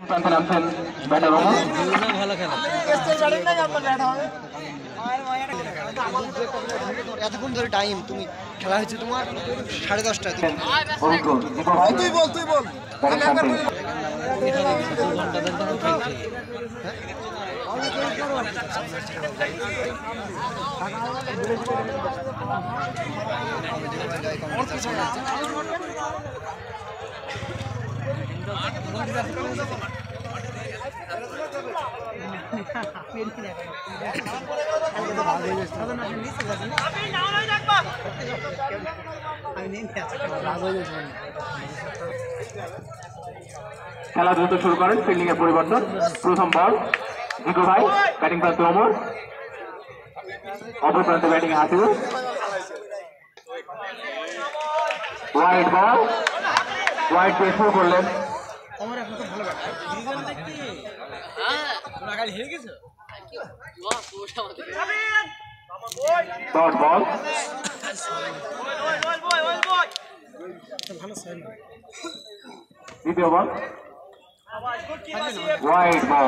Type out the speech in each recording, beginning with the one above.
প্রান্তে নামছেন ব্যাটার ওমর। এতক্ষণ ধরে টাইম তুমি খেলা হয়েছে তোমার 10:30টায়। তুই বল খেলা দ্রুত শুরু করেন, ফিল্ডিং এর পরিবর্তন। প্রথম বল জিকো ভাই, ব্যাটিং প্রান্তে ওমর, অপর প্রান্তে batting Hasibul. Wide ball, wide দিয়ে শুরু করলেন। ডট বল, দ্বিতীয় বল ওয়াইড বল,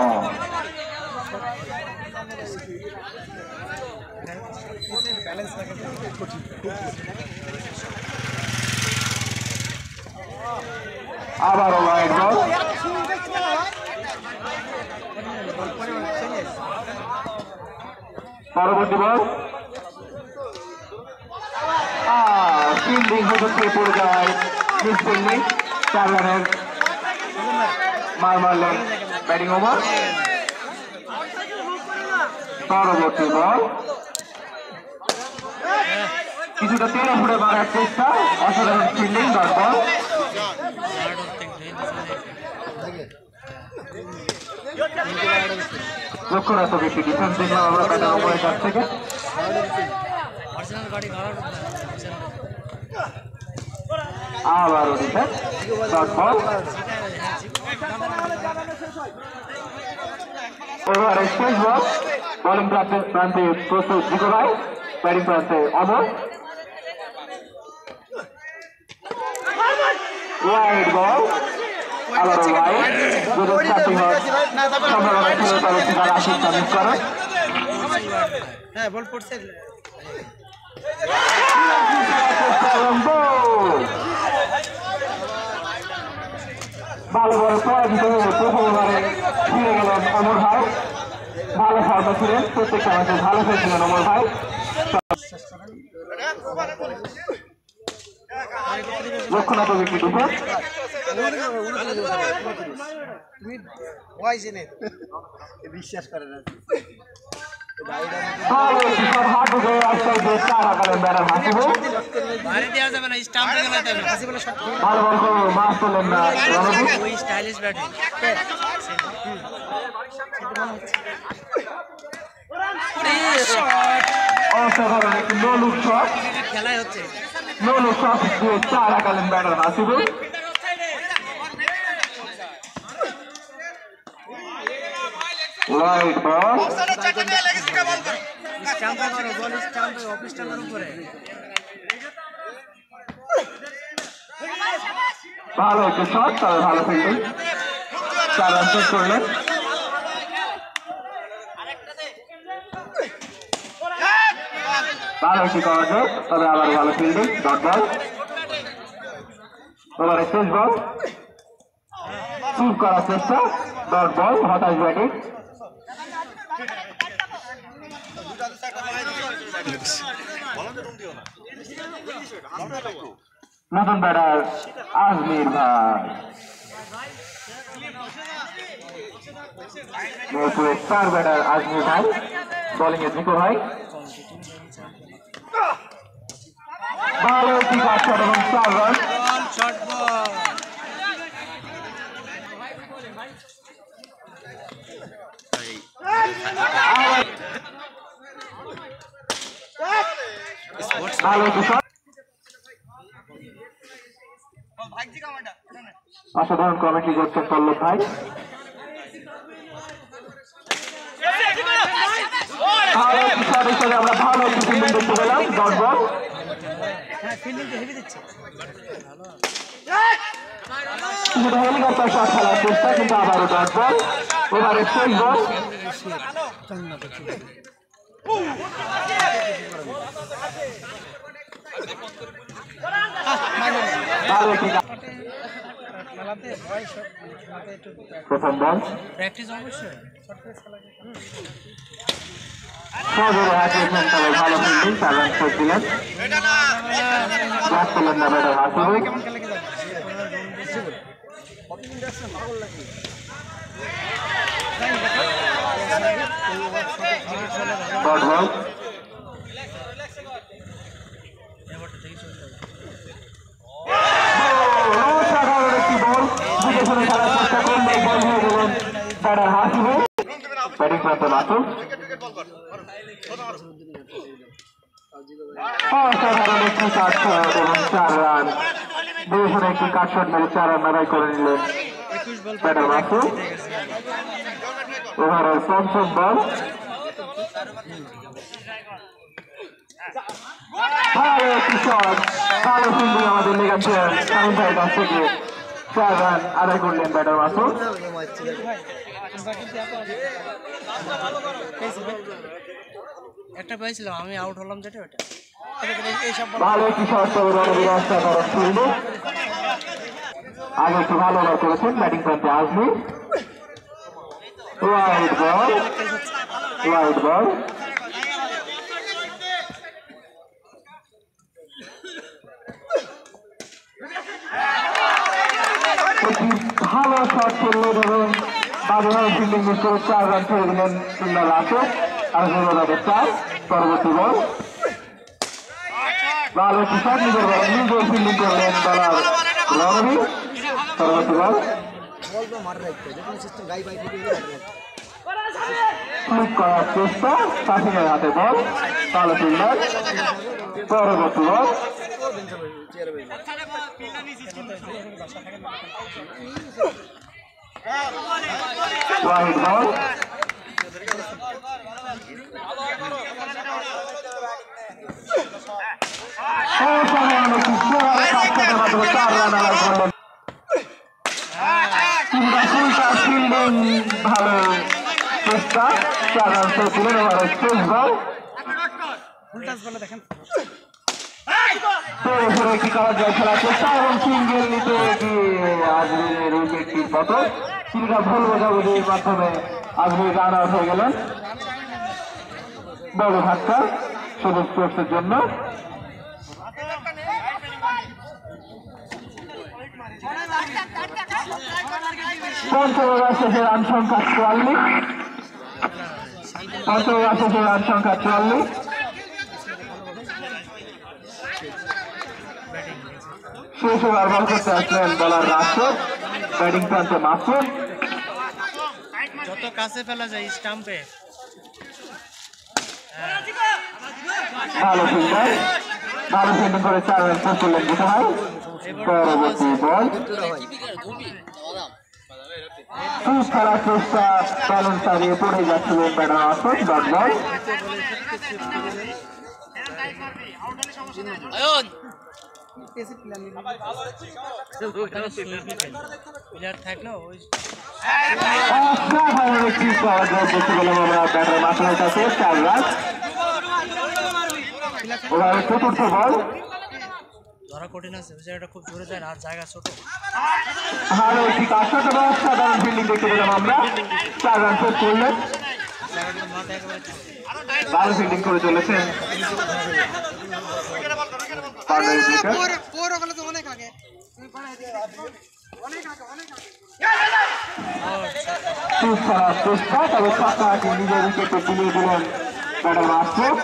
আবারও ওয়াইড বল, পরবর্তী বল ফিল্ডিং হতে পড়ে যায়, মিস ফিল্ডিং, 4 রানের মার মারলেন ব্যাটিং ওভার। পরবর্তী বল কিছুটা তেলে ফুটে মারার চেষ্টা, অসাধারণ ফিল্ডিং, ডট বল। লক্ষ্যরাত্মক একটি ডিফেন্স দেখলাম আমরা ব্যাটার ওভারের কাছ থেকে। আবারও ডিফেন্স, ডট বল। ওভারের শেষ বল, বোলিং প্রান্তে প্রস্তুত জিকো ভাই, ব্যাটিং প্রান্তে অমর। ওয়াইড বল, আবারও ওয়াইড, যদি স্টার্টিং হয় সম্ভাবনা ছিল তবে সেখানে আশিক মিস করে। বল পড়ছে ভালো বড় পরাজিত হয়ে প্রথম ওভারে ফিরে গেলেন অমর ভাই। ভালো ফর্মে ছিলেন, প্রত্যেকটা ম্যাচে ভালো খেলছিলেন অমর ভাই। লক্ষ্যনাথ একটি ডিফেন্স, বিশ্বাস করে না। ভালো একটি শট হাত উঠে আসতে চার আকারের ব্যাটার হাসিবুল। ভালো বল করে মাস করলেন না রণদীপ। অসাধারণ একটি no look shot, no look shot দিয়ে 4 আকারের ব্যাটার হাসিবুল। ওয়াইড বল, ভালো একটি শট, তবে ভালো ফিল্ডিং, 4 রান চেক করলেন। ভালো একটি কভার, তবে আবার ভালো ফিল্ডিং, ডট বল। ওভারের শেষ বল, সুইপ করার চেষ্টা, ডট বল, হতাশ ব্যাটিং। নতুন ব্যাটার আজমির ভাই, মিরপুরের স্টার ব্যাটার আজমির ভাই, বোলিং এ জিকো ভাই। ভালো একটি কাজ এবং 4 রান। ভালো একটি শট, অসাধারণ কমেন্ট্রি করছেন পল্লব ভাই। ভালো একটি শট হিসেবে আমরা ভালো একটি ফিল্ডিং দেখতে পেলাম, ডট বল। হেলিকপ্টার শট খেলার চেষ্টা, কিন্তু আবারও ডট বল। ওভারের শেষ বল। প্রথম বল সজোরে হাঁটিয়েছেন, তবে ভালো ফিল্ডিং, 4 রান শেষ দিলেন। ব্যাট করলেন না ব্যাটার হাসিবুল। Dot ball. অসাধারণ একটি বল, বুঝে শুনে খেলার চেষ্টা করলেন, বল হয়ে গেলেন ব্যাটার হাসিবুল। ব্যাটিং প্রান্তে মাসুদ। অসাধারণ একটি কাট শট এবং 4 রান, বুঝে শুনে একটি কাট শট মেরে 4 রান আদায় করে নিলেন ব্যাটার মাসুদ। ওভারের পঞ্চম বল। ভালো একটি শট, ভালো ফিল্ডিং আমাদের লেগেছে শামীম ভাইয়ের কাছ থেকে। 4 রান আদায় করলেন ব্যাটার মাসুদ। একটা পাইছিলাম আমি, আউট হলাম যেটা ওটা। ভালো একটি শট, তবে রণবীর অসাধারণ ফিল্ডিং। আগে একটু ভালো ওভার করেছেন ব্যাটিং প্রান্তে Azmi. Wide ball, wide ball. ভালো শট খেললেন এবং বাজেভাবে ফিল্ডিং মিস করে 4 রান ছেড়ে দিলেন ফিল্ডার রাশেদ। আর 4। পরবর্তী বল। ভালো একটি শট, নিজের বল নিজে ফিল্ডিং করলেন বলার রণবীর। পরবর্তী বল। ক্লিক করার চেষ্টা, শাসিনের হাতে বল, ভালো ফিল্ডার। পরবর্তী বল। Wide ball. ফিল্ডিং ভালো চেষ্টা, 4 রান শেষ দিলেন। ওভারের শেষ বল। একটি করার জয় খেলার চেষ্টা এবং সিঙ্গেল নিতে গিয়ে আজমিরের উইকেটটির পতন। কিছুটা ভুল বোঝাবুঝির মাধ্যমে আজমির রান আউট হয়ে গেলেন। বড় ধাক্কা সবুজ স্পোর্টসের জন্য। পঞ্চম ওভার শেষে রান সংখ্যা 44। পঞ্চম ওভার শেষে রান সংখ্যা 44। শেষ ওভার বল করতে আসলেন বলার রাশেদ, ব্যাটিং প্রান্তে মাসুদ। যত কাছে ফেলা যায় স্টাম্পে। ভালো ফিল্ডার, ভালো ফিল্ডিং করে 4 রান শেষ করলেন জিতু ভাই। পরবর্তী বল। খেলার চেষ্টা, ব্যালেন্স হারিয়ে পড়ে যাচ্ছিলেন batter Masud. Dot ball. Player থাকলো ওই অসাধারণ একটি পাওয়ার ড্রপ দেখতে পেলাম আমরা ব্যাটার মাসুদের কাছে। 4 রান। ওভারের চতুর্থ বল। ধরা কঠিন আছে, ওই জায়গাটা খুব জোরে যায় আর জায়গা ছোট। ভালো একটি কাজ, অসাধারণ ফিল্ডিং দেখতে পেলাম আমরা। 4 রান শেষ করলেন। ভালো ফিল্ডিং করে চলেছেন। চেষ্টা, তবে ছাত্রাকে নিজের উইকেটে তুলে দিলেন ব্যাটার মাসুদ।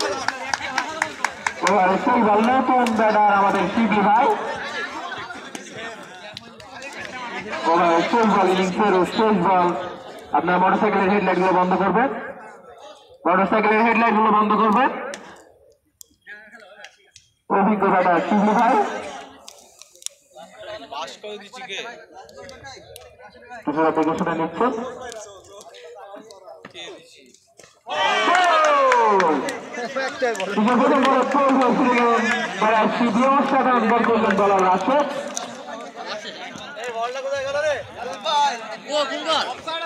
ওভারে সেই বল নতুন ব্যাটার আমাদের সিবি ভাই। ওভারে শেষ বল, ইনিংসের শেষ বল। আপনার মোটরসাইকেলের হেডলাইট গুলো বন্ধ করবেন, মোটরসাইকেলের হেডলাইট গুলো বন্ধ করবেন। অভিজ্ঞ ব্যাটার সিবি ভাই। কিছুটা দেখে শুনে নিচ্ছেন। অসাধারণ বল করলেন বলার রাশেদ। কোন বল